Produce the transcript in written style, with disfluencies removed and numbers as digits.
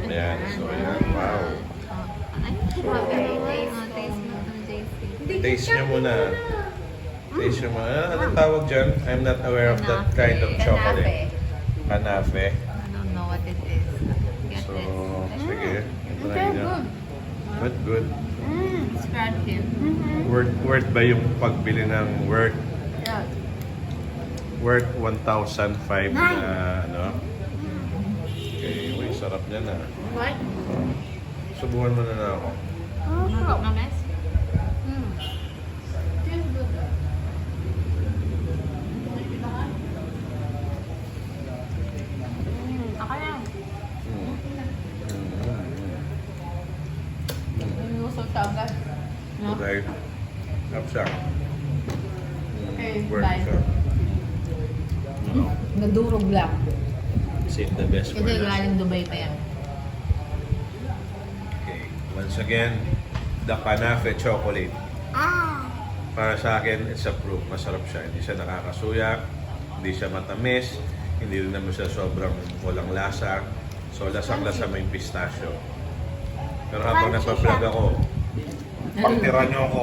Ayan, so ayan, wow. Ay, grabe naman. Taste mo ng JC. Taste nyo muna. Taste nyo muna. Anong tawag dyan? I'm not aware of that kind of chocolate. Kanafe. I don't know what it is. Get So, this. sige. Try nyo. Good, good. Scratch it. Worth ba yung pagbili ng worth Yeah. 1,005 na ano? Okay, may sarap niyan ah. What? Subukan mo na ako. Masarap na mes? Feels good. Ako lang. Inusog sa agad. No? Okay. Sarap siya. Okay, Worth bye. siya. Nadurog lang. Save the best for Kasi last. galing Dubai pa yan. Okay. Once again, the Kanafe chocolate. Para sa akin, it's a proof. Masarap siya. Hindi siya nakakasuya, hindi siya matamis, hindi rin naman siya sobrang walang lasa. So, lasang-lasa may pistachio. Pero habang nagpa-vlog ako, pagtira niyo ako.